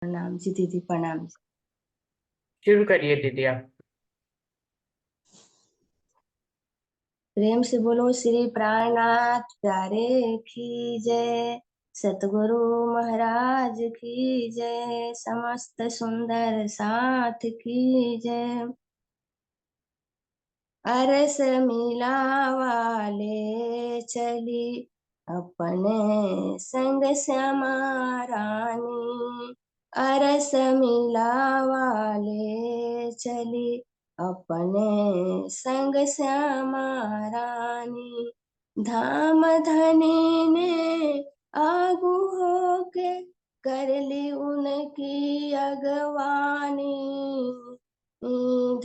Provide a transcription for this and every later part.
प्रणाम जी दीदी, प्रणाम जी। शुरू करिए दीदी आप। प्रेम से बोलो श्री प्राणनाथ प्यारे की जय। सतगुरु महाराज की जय। समस्त सुंदर साथ की जय। अरस मिला वाले चली अपने संग श्यामा रानी। अरस मिला वाले चली अपने संग श्यामा रानी। धाम धनी ने आगू होके कर ली उनकी अगवानी।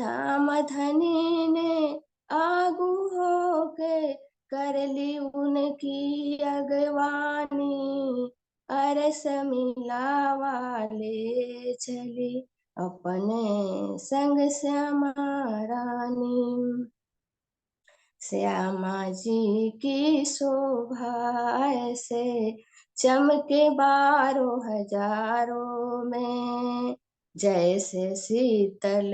धाम धनी ने आगू होके कर ली उनकी अगवानी। अरस मिला वाले चली अपने संग श्यामा रानी। श्यामा जी की शोभा ऐसे चमके बारों हजारों में। जैसे शीतल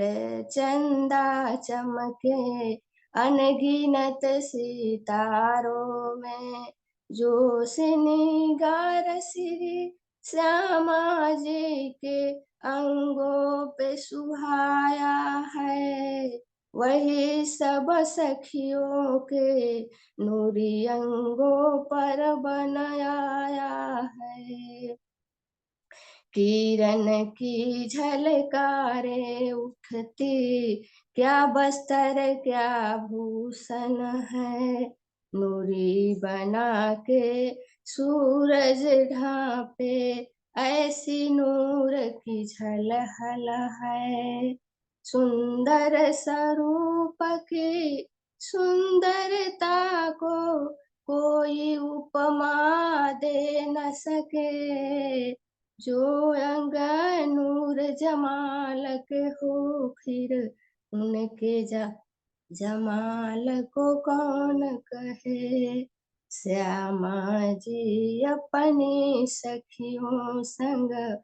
चंदा चमके अनगिनत सितारों में। जो श्रृंगार श्री श्यामा जी के अंगों पे सुहाया है, वही सब सखियों के नूरी अंगों पर बनाया है। किरण की झलकारे उठती, क्या बस्तर क्या भूषण है। नूरी बना के सूरज ढांपे, ऐसी नूर की झलहल है। सुंदर स्वरूप की सुंदरता को कोई उपमा दे न सके। जो अंग नूर जमाल के हो, फिर उनके जमाल को कौन कहे। श्यामा जी अपनी सखियों संग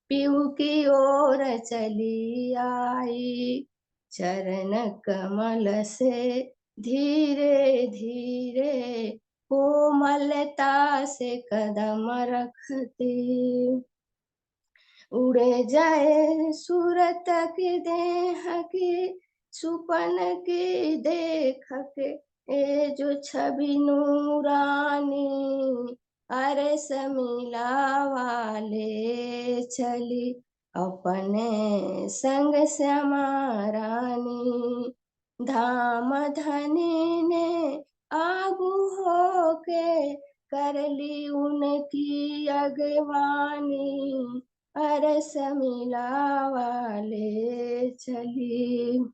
पीहू की ओर चली आई। चरण कमल से धीरे धीरे कोमलता से कदम रखती। उड़े जाए सूरत की देह की सुपन की देख के, ए जो छवि नूरानी। अरे समीला वाले चली अपने संग श्यामा रानी। धाम धनी ने आगू होके कर ली उनकी अगवानी। अरस मिला वाले चली।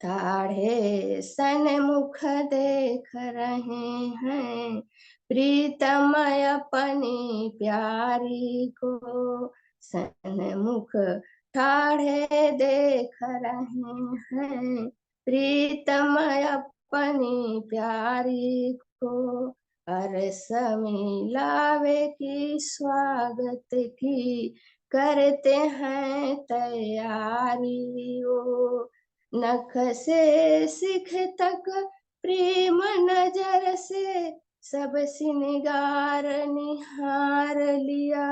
ताढ़े सन्मुख देख रहे हैं प्रीतम अपनी प्यारी को। सन्मुख ठाढ़े देख रहे हैं प्रीतम अपनी प्यारी को। अरस मिलावे की स्वागत की करते हैं तैयारी ओ। नख से सिख तक प्रेम नजर से सब सिंगार निहार लिया।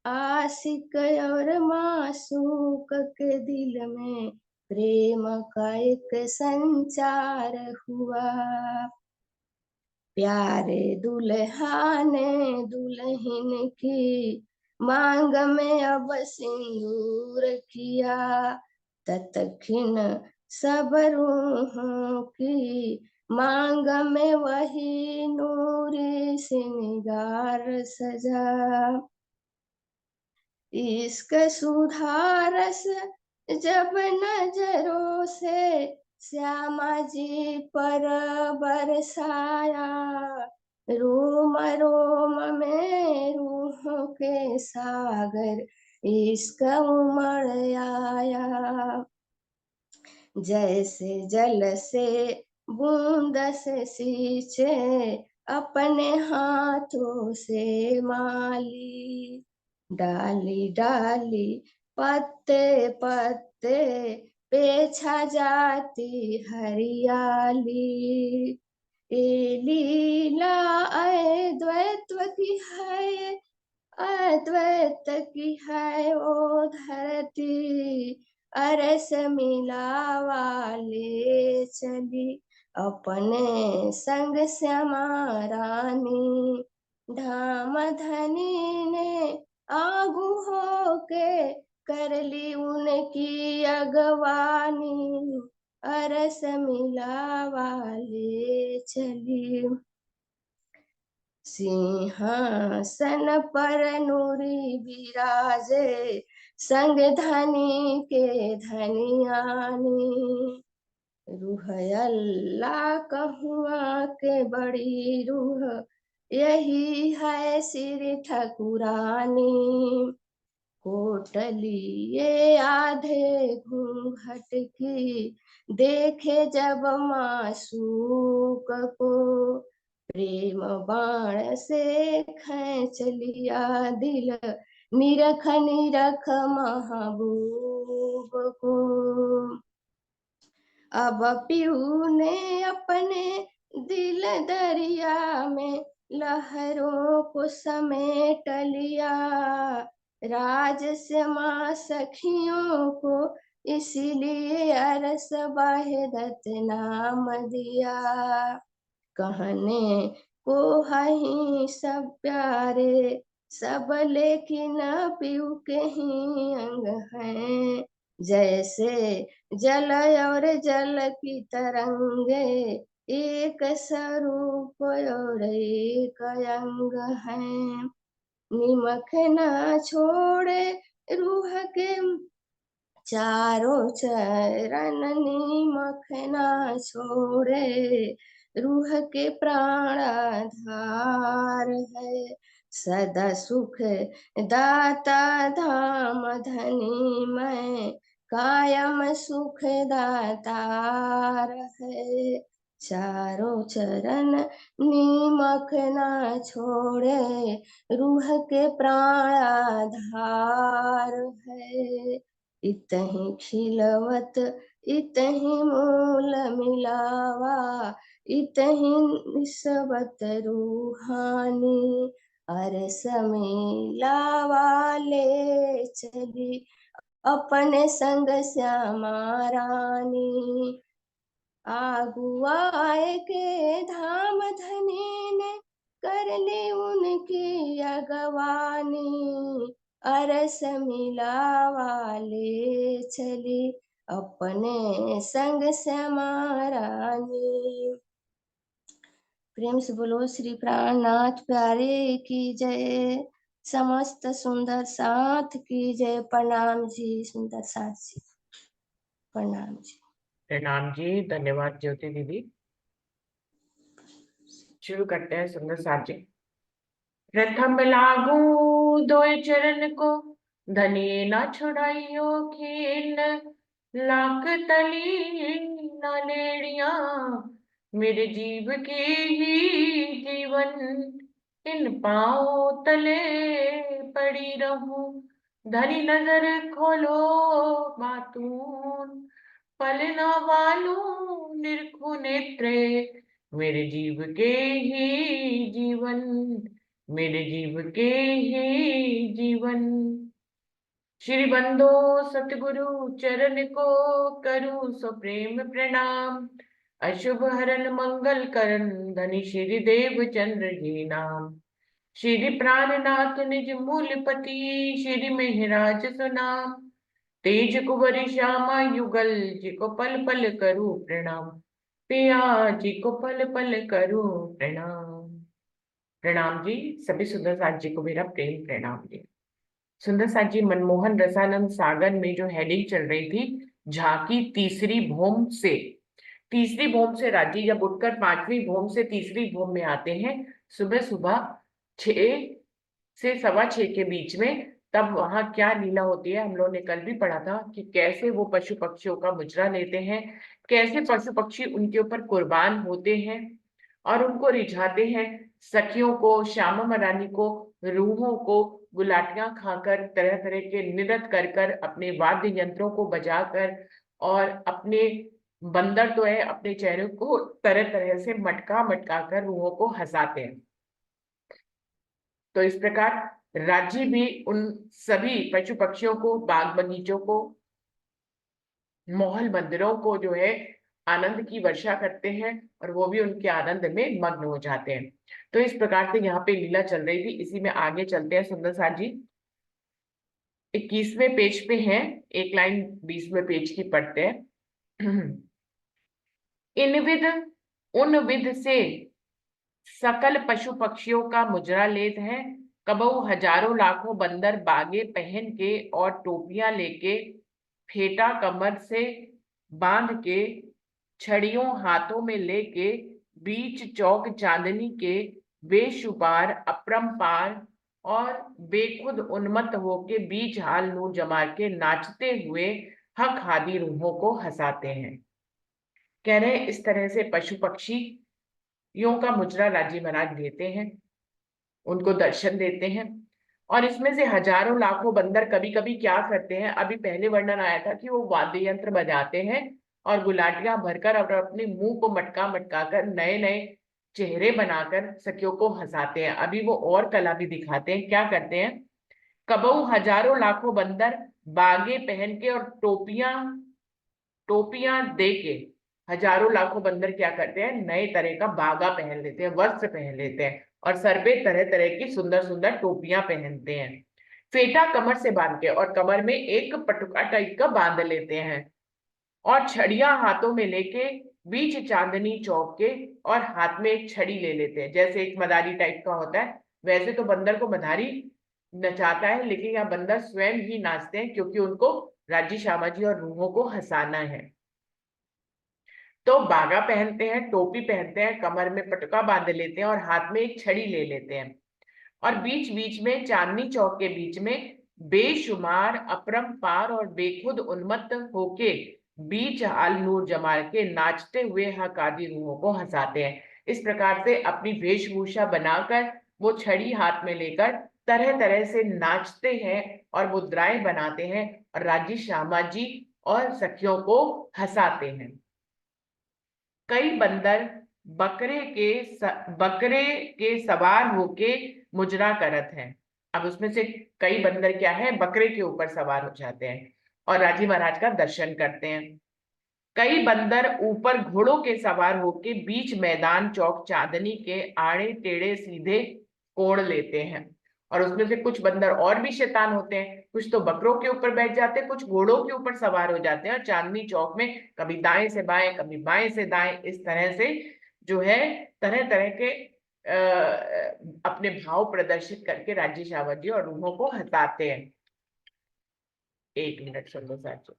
आशिक और मासूक के दिल में प्रेम का एक संचार हुआ। प्यारे दुल्हा ने दुल्हन की मांग में अब सिंदूर किया। तत्क्षण सब रूहों की मांग में वही नूरी श्रृंगार सजा। इश्क सुधारस जब नजरों से श्यामा जी पर बरसाया। रोम रोम में रूहों के सागर इश्क उमड़ आया। जैसे जल से बूंद से सींचे अपने हाथों से माली। डाली डाली पत्ते पत्ते पे छा जाती हरियाली। ये लीला अद्वैत की है, अद्वैत की है वो धरती। अरस मिला वाले चली अपने संग श्यामा रानी। धाम धनी ने आगू होके कर ली उनकी अगवानी। अरस मिला वाले चली। सिंहासन पर नूरी बिराजे संग धनी के धनियानी। रूह अल्लाह कहुआ के बड़ी रूह यही है श्री ठकुरानी। कोटलिए आधे घूंघट की देखे जब मासूक को। प्रेम बाण से खींच लिया दिल निरख निरख महबूब को। अब पीऊ ने अपने दिल दरिया में लहरों को समेट लिया। राज श्यामा सखियों को इसलिए अरस वाहिदत नाम दिया। कहने को ही सब प्यारे सब, लेकिन पीऊ के ही अंग हैं। जैसे जल और जल की तरंगे एक स्वरूप और एक अंग हैं। निमक न छोड़े रूह के चारों चरण, निमक न छोड़े रूह के प्राण आधार है। सदा सुख दाता धाम धनी मैं कायम सुख दातार है। चारों चरण निमक न छोड़े रूह के प्राण आधार है। इतहि खिलवत इतहि मूल मिलावा, इतहि निस्बत रूहानी। अरस मिलावा ले चली अपने संग श्यामा रानी। आगुआए के धाम धनी ने कर ली उनकी अगवानी। अरस मिला वाले चली अपने संग श्यामा रानी। प्रेम से बोलो श्री प्राणनाथ प्यारे की जय। समस्त सुंदर साथ की जय। प्रणाम जी सुंदर साथ जी, प्रणाम जी। प्रणाम जी, धन्यवाद ज्योति दीदी। शुरू करते हैं सुंदर साथ जी। प्रथम लागू दोय चरण को, धनी न छुड़ाइयो खीन। लाख तली न लेड़िया, मेरे जीव के ही जीवन। इन पाँव तले पड़ी रहूं, धनी नजर खोलो बातून। पलना वालू निरखु नेत्रे, मेरे जीव के ही जीवन। मेरे जीव के ही जीवन। श्री बंदो सतगुरु चरण को, करूं सो प्रेम प्रणाम। अशुभ हरन मंगल करन, धनी श्री देव चंद्र जी नाम। श्री प्राणनाथ निज मूलपति, श्री मेहराज सुनाम। तेज कुंवर श्यामा युगल, जी को पल पल करूं प्रणाम। पिया जी को पल पल करूं प्रणाम। प्रणाम जी। सभी सुंदर साथ जी को मेरा प्रेम प्रणाम जी। सुंदर साथ जी, मनमोहन रसानंद सागर में जो हेडिंग चल रही थी, झांकी तीसरी भौम से। तीसरी भौम से राजी जब उठकर पांचवी भौम से तीसरी भौम में आते हैं, सुबह सुबह 6 से 6:15 के बीच में, तब वहां क्या लीला होती है हम लोगों ने कल भी पढ़ा था कि कैसे वो पशु पक्षियों का मुजरा लेते हैं, कैसे पशु पक्षी उनके ऊपर कुर्बान होते हैं। और उनको रिझाते हैं। सखियों को, श्यामा रानी को, रूहों को गुलाटियां खाकर, तरह तरह के नृत्य कर कर, अपने वाद्य यंत्रों को बजाकर, और अपने बंदर तो है, अपने चेहरे को तरह तरह से मटका मटका कर रूहों को हंसाते हैं। तो इस प्रकार राज्य भी उन सभी पशु पक्षियों को, बाग बगीचों को, महल मंदिरों को जो है आनंद की वर्षा करते हैं, और वो भी उनके आनंद में मग्न हो जाते हैं। तो इस प्रकार से यहाँ पे लीला चल रही थी। इसी में आगे चलते हैं। सुंदर सार जी 21वें पेज पे हैं, एक लाइन 20वें पेज की पढ़ते हैं। इन विध उन विध से सकल पशु पक्षियों का मुजरा लेत है। कबहू हजारों लाखों बंदर बागे पहन के और टोपियां लेके, फेटा कमर से बांध के, छड़ियों हाथों में लेके, बीच चौक चांदनी के बेशुमार अपरंपार और बेखुद उन्मत्त होके बीच हाल नूर जमा के नाचते हुए हक हादी रूहों को हंसाते हैं। कह रहे हैं इस तरह से पशु पक्षी यों का मुजरा राजी महाराज लेते हैं, उनको दर्शन देते हैं। और इसमें से हजारों लाखों बंदर कभी कभी क्या करते हैं, अभी पहले वर्णन आया था कि वो वाद्य यंत्र बजाते हैं और गुलाटियां भरकर और अपने मुंह को मटका मटका कर नए नए चेहरे बनाकर सखियों को हंसाते हैं। अभी वो और कला भी दिखाते हैं। क्या करते हैं, कबहू हजारों लाखों बंदर बागे पहन के और टोपियां टोपियां दे के, हजारों लाखों बंदर क्या करते हैं, नए तरह का बागा पहन लेते हैं, वस्त्र पहन लेते हैं, और सर पे तरह तरह की सुंदर सुंदर टोपियां पहनते हैं। फेटा कमर से बांध के, और कमर में एक पटुका टाइप का बांध लेते हैं, और छड़ियां हाथों में लेके बीच चांदनी चौक के, और हाथ में एक छड़ी ले लेते हैं, जैसे एक मदारी टाइप का होता है। वैसे तो बंदर को मदारी नचाता है, लेकिन यहाँ बंदर स्वयं ही नाचते हैं, क्योंकि उनको राजी श्यामा जी और रूहों को हंसाना है। तो बागा पहनते हैं, टोपी पहनते हैं, कमर में पटका बांध लेते हैं, और हाथ में एक छड़ी ले लेते हैं, और बीच बीच में चांदनी चौक के बीच में बेशुमार अपरंपार और बेखुद उन्मत्त होके बीच हाल नूर जमा के नाचते हुए हक आदि रूहों को हंसाते हैं। इस प्रकार से अपनी वेशभूषा बनाकर वो छड़ी हाथ में लेकर तरह तरह से नाचते हैं और मुद्राएं बनाते हैं, और राजी श्यामा जी और सखियों को हंसाते हैं। कई बंदर बकरे के सवार होके मुजरा करत हैं। अब उसमें से कई बंदर क्या है, बकरे के ऊपर सवार हो जाते हैं और राजी महाराज का दर्शन करते हैं। कई बंदर ऊपर घोड़ों के सवार होके बीच मैदान चौक चांदनी के आड़े टेढ़े सीधे कोड़ लेते हैं। और उसमें से कुछ बंदर और भी शैतान होते हैं, कुछ तो बकरों के ऊपर बैठ जाते हैं, कुछ घोड़ों के ऊपर सवार हो जाते हैं, और चांदनी चौक में कभी दाएं से बाएं, कभी बाएं से दाएं, इस तरह से जो है तरह तरह के अपने भाव प्रदर्शित करके राज्य श्यामा जी और रूहों को हटाते हैं। एक मिनट सुनो साथियों।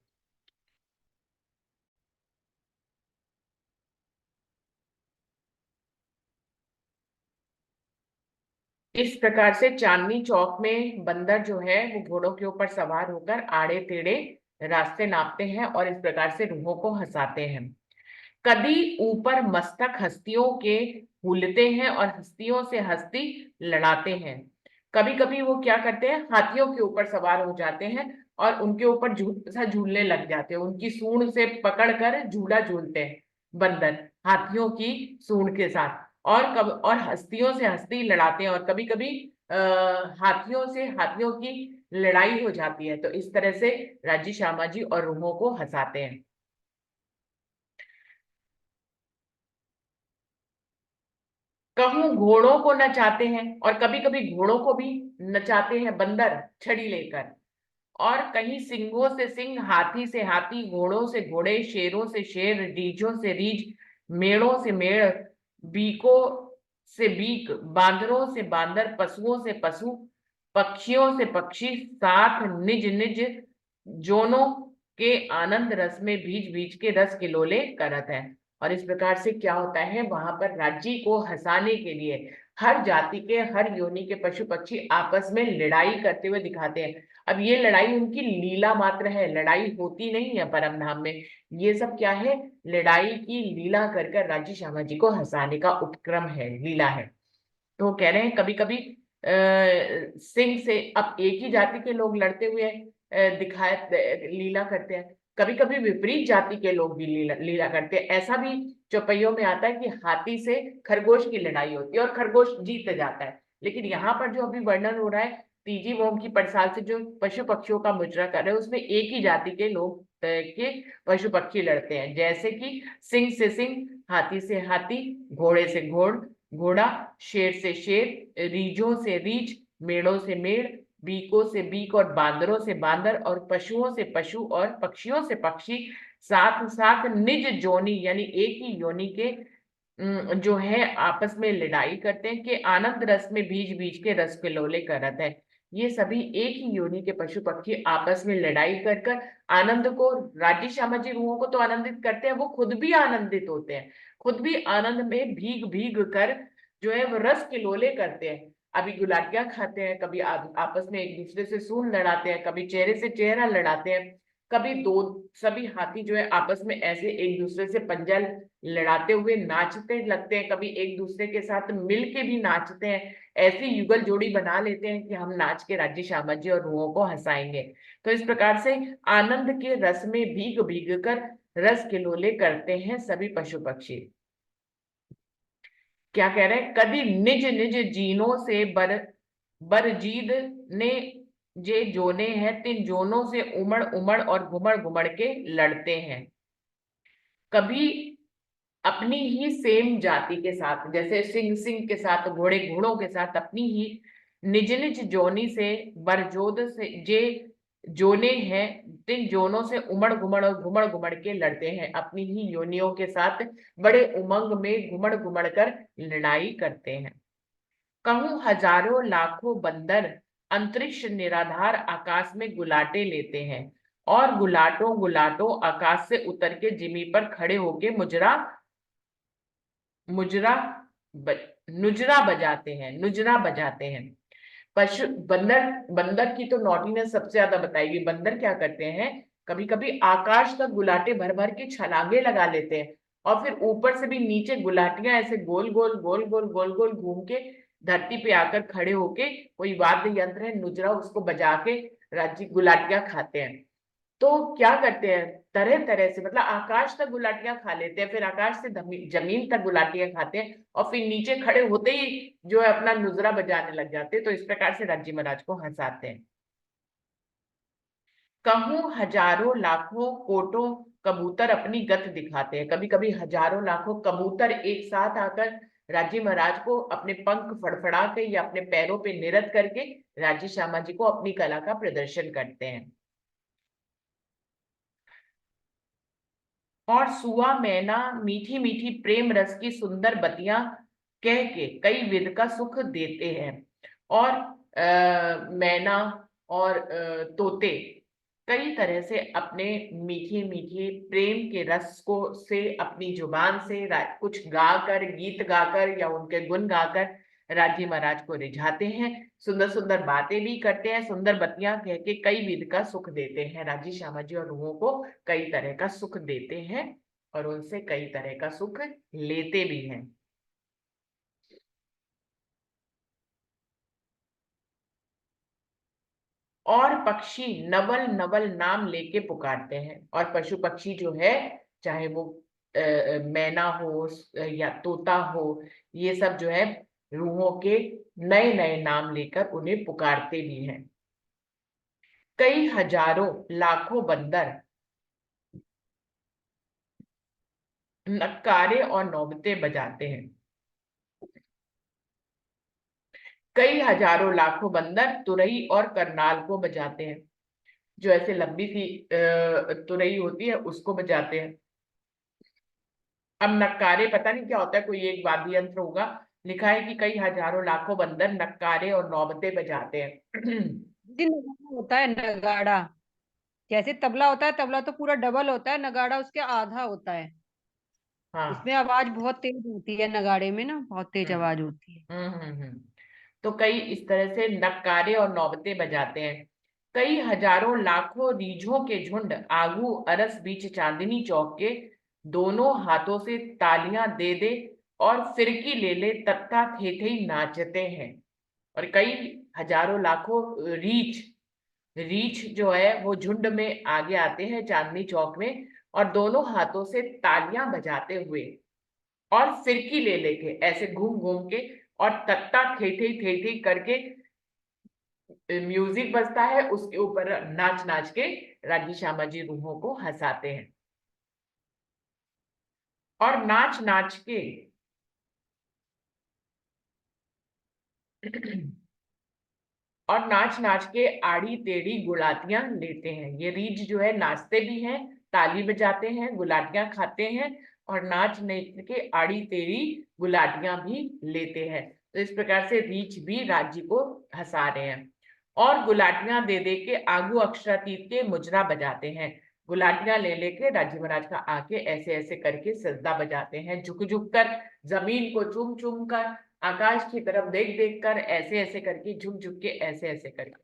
इस प्रकार से चांदनी चौक में बंदर जो है वो घोड़ों के ऊपर सवार होकर आड़े टेढ़े रास्ते नापते हैं, और इस प्रकार से रूहों को हंसाते हैं। कदी ऊपर मस्तक हस्तियों के भूलते हैं और हस्तियों से हस्ती लड़ाते हैं। कभी कभी वो क्या करते हैं, हाथियों के ऊपर सवार हो जाते हैं और उनके ऊपर झूलने लग जाते हैं, उनकी सूंड से पकड़कर झूला झूलते हैं बंदर, हाथियों की सूंड के साथ। और हस्तियों से हस्ती लड़ाते हैं, और कभी कभी हाथियों से हाथियों की लड़ाई हो जाती है। तो इस तरह से राजी श्यामा जी और रूहों को हंसाते हैं। कहूं घोड़ों को नचाते हैं, और कभी कभी घोड़ों को भी नचाते हैं बंदर छड़ी लेकर। और कहीं सिंहों से सिंह, हाथी से हाथी, घोड़ों से घोड़े, शेरों से शेर, रीछों से रीछ, मेढ़ों से मेढ़, बीकों से बीक, बांदरों से बांदर, पशुओं से पशु, पक्षियों से पक्षी, साथ निज निज जोनों के आनंद रस में भीज भीज के रस किलोले करत है। और इस प्रकार से क्या होता है, वहां पर राज्य को हंसाने के लिए हर जाति के, हर योनि के पशु पक्षी आपस में लड़ाई करते हुए दिखाते हैं। अब ये लड़ाई उनकी लीला मात्र है, लड़ाई होती नहीं है परम धाम में। ये सब क्या है, लड़ाई की लीला कर कर राज्य श्यामा जी को हंसाने का उपक्रम है, लीला है। तो कह रहे हैं कभी कभी सिंह से, अब एक ही जाति के लोग लड़ते हुए लीला करते हैं, कभी कभी विपरीत जाति के लोग भी लीला करते हैं। ऐसा भी चौपइयों में आता है कि हाथी से खरगोश की लड़ाई होती है और खरगोश जीत जाता है। लेकिन यहाँ पर जो अभी वर्णन हो रहा है तीजी मोम की पड़साल से जो पशु पक्षियों का मुजरा कर रहे हैं, उसमें एक ही जाति के लोग के पशु पक्षी लड़ते हैं। जैसे कि सिंह से सिंह, हाथी से हाथी, घोड़े से घोड़ा, शेर से शेर, रीछों से रीछ, मेढ़ों से मेढ़, बीकों से बीक और बांदरों से बांदर, और पशुओं से पशु और पक्षियों से पक्षी, साथ साथ निज जोनी यानी एक ही योनि के जो है आपस में लड़ाई करते हैं कि आनंद रस में बीज बीज के रस पिलोले करत है। ये सभी एक ही योनि के पशु पक्षी आपस में लड़ाई कर कर आनंद को, राज्य श्यामा जी रूहों को तो आनंदित करते हैं, वो खुद भी आनंदित होते हैं, खुद भी आनंद में भीग भीग कर जो है वो रस किलोले करते हैं। अभी गुलाटियां खाते हैं, कभी आपस में एक दूसरे से सूंड लड़ाते हैं, कभी चेहरे से चेहरा लड़ाते हैं, कभी दो सभी हाथी जो है आपस में ऐसे एक दूसरे से पंजा लड़ाते हुए नाचते लगते हैं, कभी एक दूसरे के साथ मिल के भी नाचते हैं। ऐसी युगल जोड़ी बना लेते हैं कि हम नाच के राज्य श्यामा जी और रूहों को हंसाएंगे। तो इस प्रकार से आनंद के रस में भीग भीग कर रस किलोले करते हैं सभी पशु पक्षी। क्या कह रहे हैं, कभी निज निज जीनों से बरजीद ने जे जोने हैं, तिन जोनों से उमड़ उमड़ और घुमड़ घुमड़ के लड़ते हैं। कभी अपनी ही सेम जाति के साथ, जैसे सिंह सिंह के साथ, घोड़े घोड़ों के साथ, अपनी ही निज निज जोनी से बरजोद से जे जोने हैं, तिन जोनों से उमड़ घुमड़ और घुमड़ घुमड़ के लड़ते हैं। अपनी ही योनियों के साथ बड़े उमंग में घुमड़ घुमड़ कर लड़ाई करते हैं। कहूं हजारों लाखों बंदर अंतरिक्ष निराधार आकाश में गुलाटे लेते हैं, और गुलाटों गुलाटों आकाश से उतर के जिमी पर खड़े होके मुजरा ब, नुजरा बजाते हैं, नुजरा बजाते हैं। पशु बंदर, बंदर की तो नॉटीनेस सबसे ज्यादा बताएगी। बंदर क्या करते हैं, कभी कभी आकाश तक गुलाटे भर भर के छलांगे लगा लेते हैं, और फिर ऊपर से भी नीचे गुलाटियां ऐसे गोल गोल गोल गोल गोल गोल घूम के धरती पे आकर खड़े होके, कोई वाद्य यंत्र है नुजरा, उसको बजा के राज्य गुलाटियां खाते हैं। तो क्या करते हैं, तरह तरह से, मतलब आकाश तक गुलाटियां खा लेते हैं, फिर आकाश से जमीन तक गुलाटियां खाते हैं, और फिर नीचे खड़े होते ही जो है अपना नुजरा बजाने लग जाते हैं। तो इस प्रकार से राज्य महाराज को हंसाते हैं। कहूं हजारों लाखों कोटों कबूतर अपनी गत दिखाते हैं। कभी कभी हजारों लाखों कबूतर एक साथ आकर राज्य महाराज को अपने पंख फड़फड़ा के या अपने पैरों पे निरत करके राज्य श्यामा जी को अपनी कला का प्रदर्शन करते हैं। और सुआ मैना मीठी मीठी प्रेम रस की सुंदर बतियां कह के कई विध का सुख देते हैं। और मैना और तोते कई तरह से अपने मीठे मीठे प्रेम के रस को से अपनी जुबान से कुछ गाकर, गीत गाकर या उनके गुण गाकर राज्य महाराज को रिझाते हैं, सुंदर सुंदर बातें भी करते हैं, सुंदर बतियां कह के कई विध का सुख देते हैं। राज्य श्यामा जी और रूहों को कई तरह का सुख देते हैं और उनसे कई तरह का सुख लेते भी हैं। और पक्षी नवल नवल नाम लेके पुकारते हैं, और पशु पक्षी जो है, चाहे वो मैना हो या तोता हो, ये सब जो है रूहों के नए नए नाम लेकर उन्हें पुकारते भी हैं। कई हजारों लाखों बंदर नक्कारे और नौबते बजाते हैं। कई हजारों लाखों बंदर तुरई और करनाल को बजाते हैं, जो ऐसे लंबी सी तुरई होती है उसको बजाते हैं। अब नक्कारे पता नहीं क्या होता है, कोई एक वाद्य यंत्र होगा। लिखा है कि कई हजारों लाखों बंदर नक्कारे और नौबते बजाते हैं। जी नगाड़ा होता है, नगाड़ा। जैसे तबला होता है, तबला तो पूरा डबल होता है, नगाड़ा उसके आधा होता है। हाँ। उसमें आवाज बहुत तेज होती है, नगाड़े में ना बहुत तेज हम्म आवाज होती है। हम्म। तो कई इस तरह से नक्कारे और नौबतें बजाते हैं। कई हजारों लाखों रीझों के झुंड आगू अरस बीच चांदनी चौक के दोनों हाथों से तालियां दे दे और फिरकी ले ले तत्ता थे थे नाचते हैं। और कई हजारों लाखों रीछ रीछ जो है वो झुंड में आगे आते हैं चांदनी चौक में, और दोनों हाथों से तालियां बजाते हुए और फिरकी ले लेके ऐसे घूम घूम के और तत्ता थे थे करके म्यूजिक बजता है, उसके ऊपर नाच नाच के राजी श्यामा जी रूहों को हंसाते हैं। और नाच नाच के और नाच नाच के आड़ी टेढ़ी गुलाटियां लेते हैं। ये रीछ जो है नाचते भी हैं, ताली बजाते हैं, गुलाटियां खाते हैं, और नाच नाच के आड़ी टेढ़ी गुलाटियां भी लेते हैं। तो इस प्रकार से रीछ भी राज्य को हंसा रहे हैं। और गुलाटियां दे दे के आगू अक्षरातीत के मुजरा बजाते हैं। गुलाटियां ले लेके राजी महाराज का आके ऐसे ऐसे करके सजदा बजाते हैं, झुक झुक कर, जमीन को चूम चूम कर, आकाश की तरफ देख देख कर, ऐसे ऐसे करके, झुक झुक के, ऐसे ऐसे करके,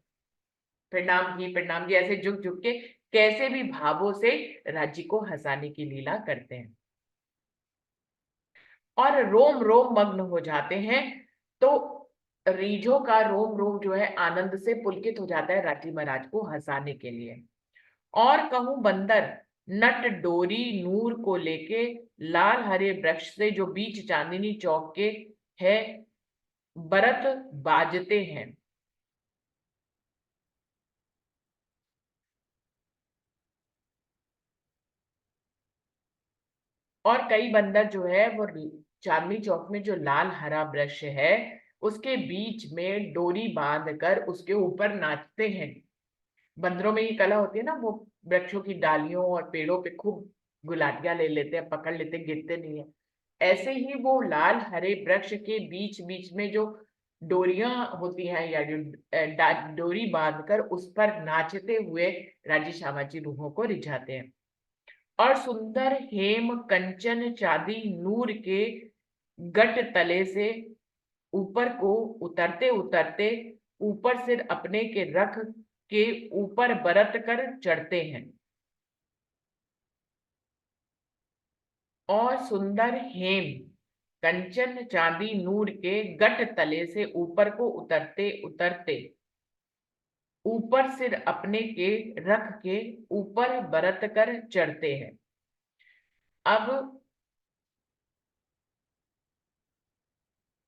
प्रणाम जी ऐसे झुक झुक के, कैसे भी भावों से राज्य को हंसाने की लीला करते हैं। और रोम रोम मग्न हो जाते हैं। तो रीझों का रोम रोम जो है आनंद से पुलकित हो जाता है राज्य महाराज को हंसाने के लिए। और कहूं बंदर नट डोरी नूर को लेके लाल हरे वृक्ष से जो बीच चांदनी चौक के है बरत बाजते हैं। और कई बंदर जो है वो चांदनी चौक में जो लाल हरा वृक्ष है उसके बीच में डोरी बांध कर उसके ऊपर नाचते हैं। बंदरों में ये कला होती है ना, वो वृक्षों की डालियों और पेड़ों पे खूब गुलाटियां ले लेते हैं, पकड़ लेते हैं, गिरते नहीं है। ऐसे ही वो लाल हरे वृक्ष के बीच बीच में जो डोरियां होती हैं या जो डोरी बांधकर उस पर नाचते हुए राजी श्यामा जी रूहों को रिझाते हैं। और सुंदर हेम कंचन चांदी नूर के गट तले से ऊपर को उतरते उतरते ऊपर सिर अपने के रख के ऊपर बरत कर चढ़ते हैं। और सुंदर हेम कंचन चांदी नूर के गट तले से ऊपर को उतरते उतरते ऊपर सिर अपने के रख के ऊपर बरत कर चढ़ते हैं। अब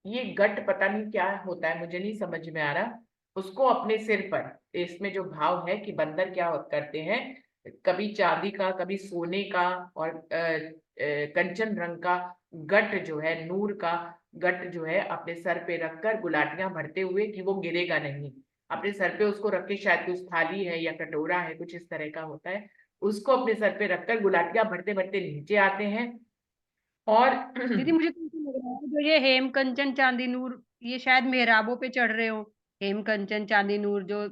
ये गट पता नहीं क्या होता है, मुझे नहीं समझ में आ रहा। उसको अपने सिर पर, इसमें जो भाव है कि बंदर क्या करते हैं, कभी चांदी का कभी सोने का और कंचन रंग का गट जो है, नूर का गट जो है अपने सर पे रखकर गुलाटियां भरते हुए कि वो गिरेगा नहीं, अपने सर पे उसको रख के, शायद कुछ थाली है या कटोरा है कुछ इस तरह का होता है, उसको अपने सर पे रखकर गुलाटियां भरते भरते नीचे आते हैं। और दीदी मुझे तो ऐसा लग रहा है जो ये हेम कंचन चांदी नूर, ये शायद मेहराबों पे चढ़ रहे हो। हेम कंचन चांदी नूर जो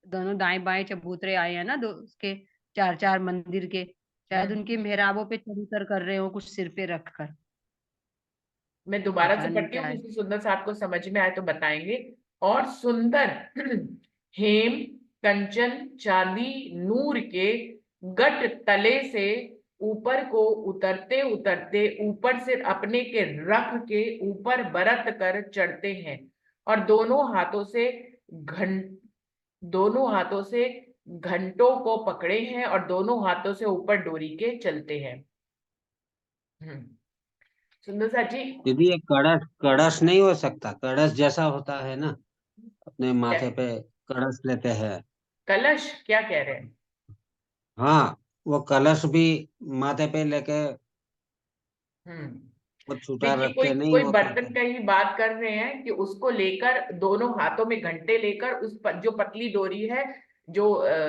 दोनों दाएं बाएं चबूतरे आए हैं ना, दो उसके चार चार मंदिर के, शायद उनकी मेहराबों पे चढ़ कर रहे हो कुछ सिर पे रख कर। मैं दोबारा से पता नहीं पढ़ती हूँ, क्या है। किसी सुंदर साहब को समझ में आए तो बताएंगे। और सुंदर हेम कंचन चांदी नूर के गट तले से ऊपर को उतरते उतरते ऊपर से अपने के रख के ऊपर बरत कर चढ़ते हैं। और घं दोनों हाथों से घंटों को पकड़े हैं और दोनों हाथों से ऊपर डोरी के चलते हैं। सुंदर सा जी। दीदी ये कड़श कड़श नहीं हो सकता? कड़श जैसा होता है ना, अपने माथे पे कड़श लेते हैं। कलश क्या कह रहे हैं? हाँ, वो कलश भी माथे पे लेके हम्म वो छूटा देखिए, रख कोई के नहीं कोई वो करते बर्तन हैं। का ही बात कर रहे हैं कि उसको लेकर दोनों हाथों में घंटे लेकर उस पर जो पतली डोरी है, जो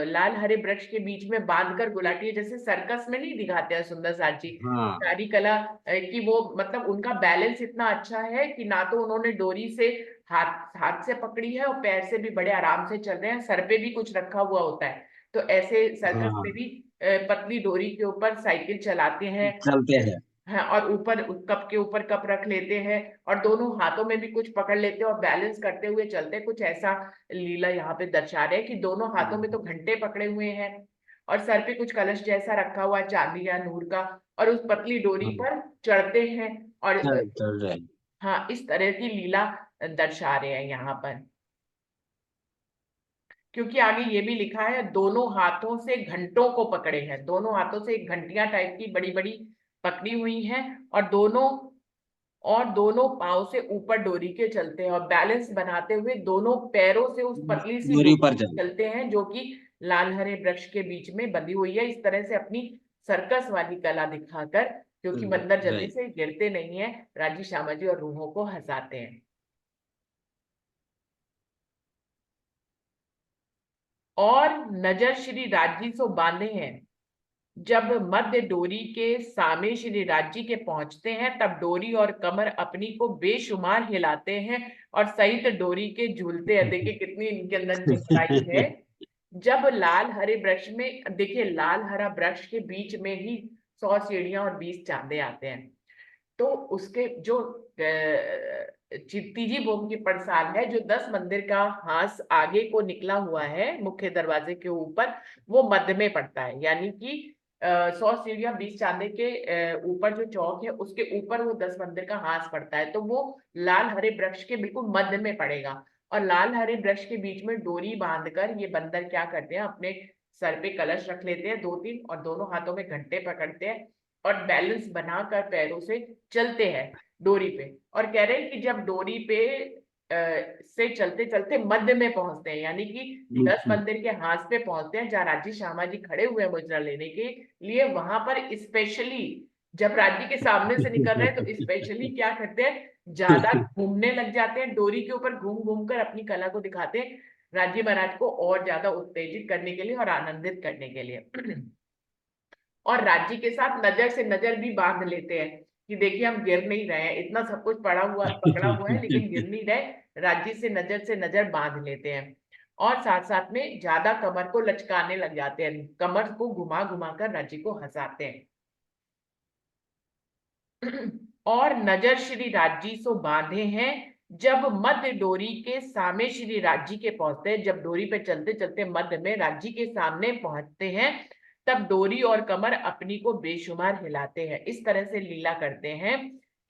लाल हरे वृक्ष के बीच में बांध कर गुलाटी, जैसे सर्कस में नहीं दिखाते हैं सुंदर साथ जी हाँ सारी कला, कि वो मतलब उनका बैलेंस इतना अच्छा है कि ना तो उन्होंने डोरी से हाथ हाथ से पकड़ी है और पैर से भी बड़े आराम से चल रहे हैं, सर पे भी कुछ रखा हुआ होता है। तो ऐसे सर्कस हाँ, में भी पतली डोरी के ऊपर साइकिल चलाते हैं। चलते हैं। हाँ, और ऊपर कप के ऊपर कप रख लेते हैं और दोनों हाथों में भी कुछ पकड़ लेते हैं और बैलेंस करते हुए चलते हैं। कुछ ऐसा लीला यहाँ पे दर्शा रहे हैं कि दोनों हाथों में तो घंटे पकड़े हुए हैं और सर पे कुछ कलश जैसा रखा हुआ है चांदी या नूर का, और उस पतली डोरी हाँ, पर चढ़ते हैं और चल रहे हैं। हाँ, इस तरह की लीला दर्शा रहे हैं यहाँ पर। क्योंकि आगे ये भी लिखा है दोनों हाथों से घंटों को पकड़े हैं, दोनों हाथों से घंटियां टाइप की बड़ी बड़ी पकड़ी हुई हैं और दोनों पांव से ऊपर डोरी के चलते हैं और बैलेंस बनाते हुए दोनों पैरों से उस पतली सी डोरी पर डोरी चल। चलते हैं जो कि लाल हरे वृक्ष के बीच में बंधी हुई है। इस तरह से अपनी सर्कस वाली कला दिखाकर, क्योंकि बंदर जल्दी राइट। से गिरते नहीं है, राजी श्यामाजी और रूहों को हंसाते हैं। और नजर श्री राजी सो बांधे हैं, जब मध्य डोरी के सामे श्री राजी के पहुंचते हैं तब डोरी और कमर अपनी को बेशुमार हिलाते हैं और सहित डोरी के झूलते हैं। देखिए कितनी इनके अंदर चतुराई है। जब लाल हरे वृक्ष में, देखिए लाल हरा वृक्ष के बीच में ही 100 सीढ़ियां और 20 चांदे आते हैं। तो उसके जो तीजी भोग की पड़साल है, जो 10 मंदिर का हांस आगे को निकला हुआ है मुख्य दरवाजे के ऊपर, वो मध्य में पड़ता है। यानी कि 100 सीढ़ियां 20 चांदे के ऊपर जो चौक है उसके ऊपर वो 10 मंदिर का हांस पड़ता है, तो वो लाल हरे वृक्ष के बिल्कुल मध्य में पड़ेगा। और लाल हरे वृक्ष के बीच में डोरी बांधकर ये बंदर क्या करते हैं, अपने सर पे कलश रख लेते हैं 2-3 और दोनों हाथों में घंटे पकड़ते हैं और बैलेंस बनाकर पैरों से चलते हैं डोरी पे। और कह रहे हैं कि जब डोरी पे से चलते चलते मध्य में पहुंचते हैं, यानी कि 10 मंदिर के हाथ पे पहुंचते हैं जहाँ राजी श्यामा जी खड़े हुए हैं मुद्रा लेने के लिए, वहां पर स्पेशली जब राजी के सामने से निकल रहे हैं तो स्पेशली क्या करते हैं, ज्यादा घूमने लग जाते हैं डोरी के ऊपर, घूम घूम कर अपनी कला को दिखाते हैं राजी महाराज को और ज्यादा उत्तेजित करने के लिए और आनंदित करने के लिए। और राज्य के साथ नजर से नजर भी बांध लेते हैं कि देखिए हम गिर नहीं रहे हैं, इतना सब कुछ पकड़ा हुआ है लेकिन गिर नहीं रहे, राज्य से नजर बांध लेते हैं। और साथ साथ में ज्यादा कमर को लचकाने लग जाते हैं, कमर को घुमा घुमा कर राज्य को हंसाते हैं। और नजर श्री राजी सो बांधे हैं, जब मध्य डोरी के सामने श्री राजी के पहुंचते हैं, जब डोरी पे चलते चलते मध्य में राजी के सामने पहुंचते हैं तब डोरी और कमर अपनी को बेशुमार हिलाते हैं। इस तरह से लीला करते हैं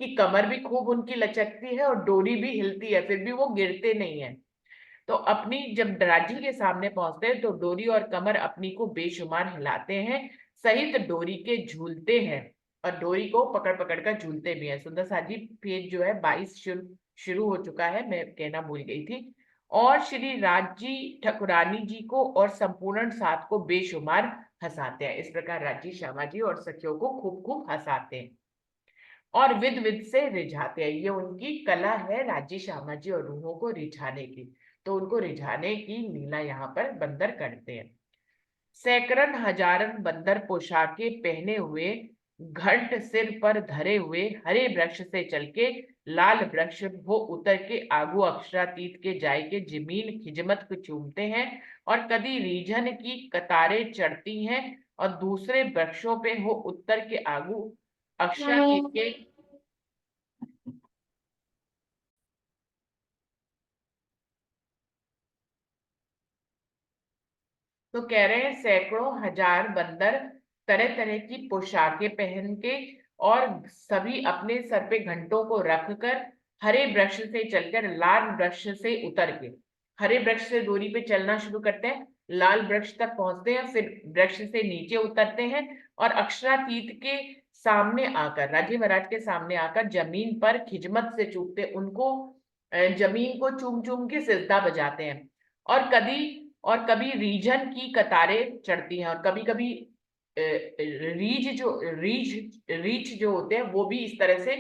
कि कमर भी खूब उनकी लचकती है और डोरी भी हिलती है, फिर भी वो गिरते नहीं है। तो अपनी जब राजी के सामने पहुंचते हैं तो डोरी और कमर अपनी को बेशुमार हिलाते हैं, सहित डोरी के झूलते हैं और डोरी को पकड़ पकड़ कर झूलते भी हैं। सुंदर सा जी पेज जो है 22 शुरू हो चुका है, मैं कहना भूल गई थी। और श्री राजी ठकुरानी जी को और संपूर्ण साथ को बेशुमार हंसाते हैं। इस प्रकार राजी श्यामा जी और सखियों को खूब खूब हंसाते हैं और विद विद से रिझाते हैं। ये उनकी कला है राजी श्यामा जी और रूहों को रिझाने की, तो उनको रिझाने की लीला यहाँ पर बंदर करते हैं। सैकड़न हजारन बंदर पोशाके पहने हुए, घंट सिर पर धरे हुए, हरे वृक्ष से चल के लाल वृक्ष हो उतर के आगू अक्षरातीत के जाय के जमीन खिजमत को चूमते हैं और कदी रीझन की कतारें चढ़ती हैं और दूसरे वृक्षों पे हो उत्तर के आगू अक्षरातीत के तो कह रहे हैं सैकड़ों हजार बंदर तरह तरह की पोशाकें पहन के और सभी अपने सर पे घंटों को रखकर हरे वृक्ष से चलकर लाल वृक्ष से उतर के, हरे वृक्ष से दूरी पे चलना शुरू करते हैं, लाल वृक्ष तक पहुंचते हैं, फिर वृक्ष से नीचे उतरते हैं और अक्षरातीत के सामने आकर, राजी महाराज के सामने आकर जमीन पर खिजमत से चूमते, उनको जमीन को चूम चूम के सिजदा बजाते हैं। और कभी रीझन की कतारें चढ़ती हैं और कभी कभी रीछ जो होते हैं वो भी इस तरह से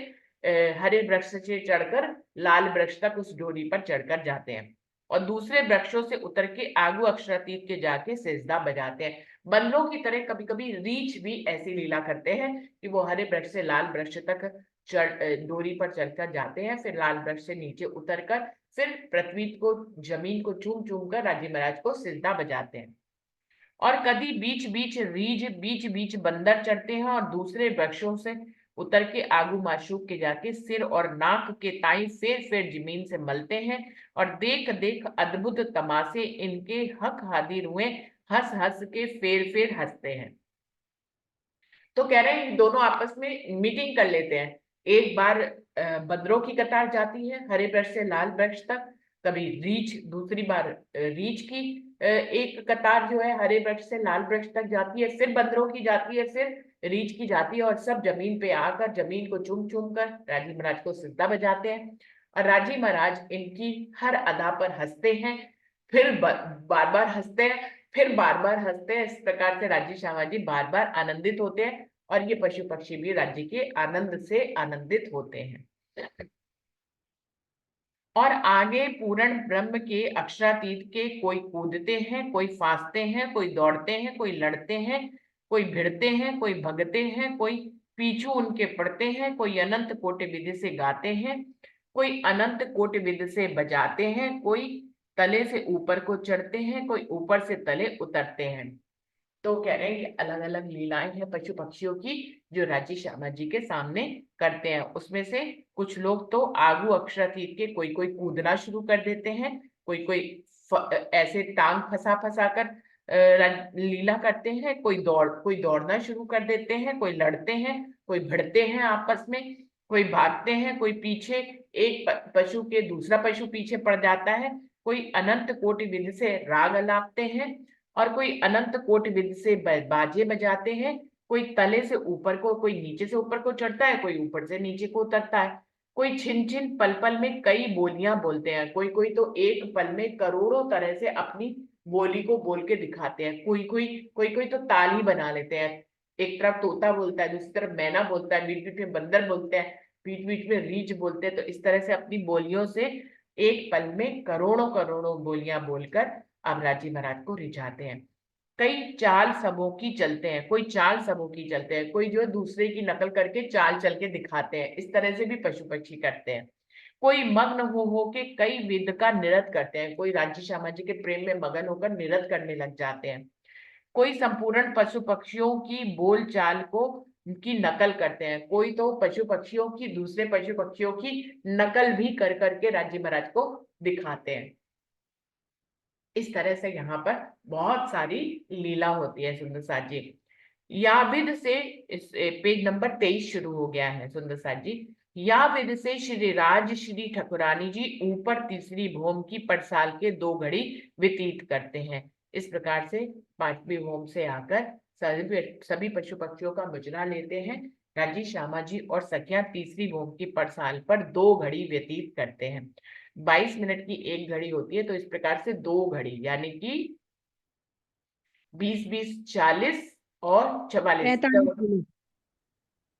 हरे वृक्ष से चढ़कर लाल वृक्ष तक उस डोरी पर चढ़कर जाते हैं और दूसरे वृक्षों से उतर के आगू अक्षरातीत के जाके सिजदा बजाते हैं। बंदरों की तरह कभी कभी रीछ भी ऐसी लीला करते हैं कि वो हरे वृक्ष से लाल वृक्ष तक डोरी पर चढ़कर जाते हैं, फिर लाल वृक्ष से नीचे उतरकर फिर पृथ्वी को, जमीन को चूम चूम कर राजी महाराज को सिजदा बजाते हैं। और कभी बीच बीच बंदर चढ़ते हैं और दूसरे वृक्षों से उतर के आगू माशूक के जाके सिर और नाक के ताई फेर जमीन से मलते हैं और देख देख अद्भुत तमाशे इनके हक हादिर हुए, हंस हंस के फेर हंसते हैं। तो कह रहे हैं दोनों आपस में मीटिंग कर लेते हैं। एक बार बंदरों की कतार जाती है हरे वृक्ष से लाल वृक्ष तक, कभी रीछ, दूसरी बार रीछ की एक कतार जो है हरे वृक्ष से लाल वृक्ष तक जाती है, फिर बंदरों की जाती है, फिर रीछ की जाती है और सब जमीन पे आकर जमीन को चूम चूम कर राजी महाराज को सिजदा बजाते हैं और राजी महाराज इनकी हर अदा पर हंसते हैं, फिर बार बार हंसते हैं, फिर बार बार हंसते हैं। इस प्रकार से राजी श्यामा जी बार बार आनंदित होते हैं और ये पशु पक्षी भी राज्य के आनंद से आनंदित होते हैं। और आगे पूर्ण ब्रह्म के अक्षरातीत के कोई कूदते हैं, कोई फांसते हैं, कोई दौड़ते हैं, कोई लड़ते हैं, कोई भिड़ते हैं, कोई भगते हैं, कोई पीछू उनके पड़ते हैं, कोई अनंत कोटि विधि से गाते हैं, कोई अनंत कोटि विधि से बजाते हैं, कोई तले से ऊपर को चढ़ते हैं, कोई ऊपर से तले उतरते हैं। तो कह रहे हैं कि अलग अलग लीलाएं हैं पशु पक्षियों की जो राजी श्यामा जी के सामने करते हैं। उसमें से कुछ लोग तो आगू अक्षरातीत के कोई कोई कूदना शुरू कर देते हैं, कोई कोई ऐसे टांग फंसा फंसा कर लीला करते हैं, कोई दौड़ना शुरू कर देते हैं, कोई लड़ते हैं, कोई भिड़ते हैं आपस में, कोई भागते हैं, कोई पीछे एक पशु के दूसरा पशु पीछे पड़ जाता है, कोई अनंत कोटि विधि से राग अलापते हैं और कोई अनंत कोटि विधि से बाजे बजाते हैं, कोई तले से ऊपर को, कोई नीचे से ऊपर को चढ़ता है, कोई ऊपर से नीचे को उतरता है, कोई छिन छिन पल पल में कई बोलियां बोलते हैं, कोई कोई तो एक पल में करोड़ों तरह से अपनी बोली को बोल के दिखाते हैं, कोई तो ताली बना लेते हैं, एक तरफ तोता बोलता है, दूसरी तरफ मैना बोलता है, बीच बीच में बंदर बोलते हैं, बीच बीच में रीछ बोलते हैं। तो इस तरह से अपनी बोलियों से एक पल में करोड़ों करोड़ों बोलियां बोलकर अब राजी महाराज को रिझाते हैं। कई चाल समूह की चलते हैं, कोई चाल समूह की चलते हैं, कोई जो है दूसरे की नकल करके चाल चल के दिखाते हैं, इस तरह से भी पशु पक्षी करते हैं। कोई मग्न हो के कई विध का नृत्य करते हैं, कोई राजी श्यामा जी के प्रेम में मगन होकर नृत्य करने लग जाते हैं। कोई संपूर्ण पशु पक्षियों की बोल चाल की नकल करते हैं, कोई तो पशु पक्षियों की दूसरे पशु पक्षियों की नकल भी कर करके राजी महाराज को दिखाते हैं। इस तरह से यहाँ पर बहुत सारी लीला होती है सुंदर साथ जी। याविद से इस पेज नंबर 23 शुरू हो गया है सुंदर साथ जी। याविद से श्री राज श्री ठकुरानी जी ऊपर तीसरी भौम की पटसाल के 2 घड़ी व्यतीत करते हैं। इस प्रकार से 5वीं भौम से आकर सभी पशु पक्षियों का मुजरा लेते हैं। राजी श्यामा जी और सखियां तीसरी भौम की पटसाल पर 2 घड़ी व्यतीत करते हैं। 22 मिनट की एक घड़ी होती है, तो इस प्रकार से 2 घड़ी यानी कि 20-20 40 और 44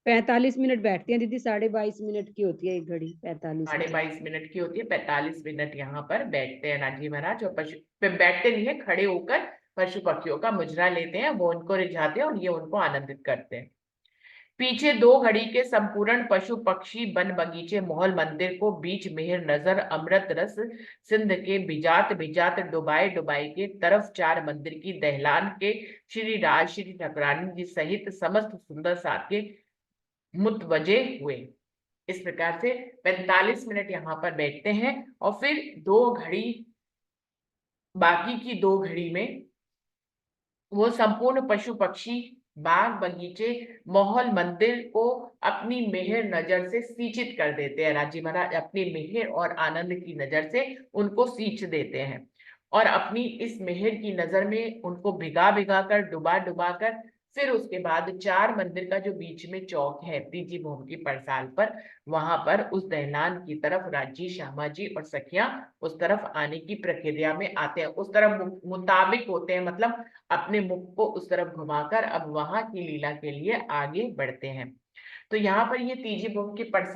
45 मिनट बैठती हैं दीदी, 22.5 मिनट की होती है एक घड़ी, 45 22.5 मिनट की होती है, 45 मिनट यहाँ पर बैठते हैं राजी महाराज और पशु पे बैठते नहीं है, खड़े होकर पशु पक्षियों का मुजरा लेते हैं, वो उनको रिझाते हैं और ये उनको आनंदित करते हैं। पीछे 2 घड़ी के संपूर्ण पशु पक्षी वन बगीचे महल मंदिर को बीच मेहर नजर अमृत रस सिंध के भिजात भिजात डुबाए डुबाए के तरफ 4 मंदिर की दहलान के श्री राज श्री ठकुरानी जी सहित समस्त सुंदर साथ के मुतवजे हुए। इस प्रकार से 45 मिनट यहाँ पर बैठते हैं और फिर 2 घड़ी, बाकी की 2 घड़ी में वो संपूर्ण पशु पक्षी बाग बगीचे महल मंदिर को अपनी मेहर नजर से सींचित कर देते हैं। राजी महाराज अपनी मेहर और आनंद की नजर से उनको सींच देते हैं और अपनी इस मेहर की नजर में उनको भिगा भिगा कर डुबा डुबा कर फिर उसके बाद 4 मंदिर का जो बीच में चौक है तीजी भौम की पड़साल पर, वहां पर उस दहलान की तरफ राजी श्यामा जी और सखियां उस तरफ आने की प्रक्रिया में आते हैं, उस तरफ मुताबिक होते हैं, मतलब अपने मुख को उस तरफ घुमाकर अब वहां की लीला के लिए आगे बढ़ते हैं। तो यहाँ पर ये तीजी भौम की पड़साल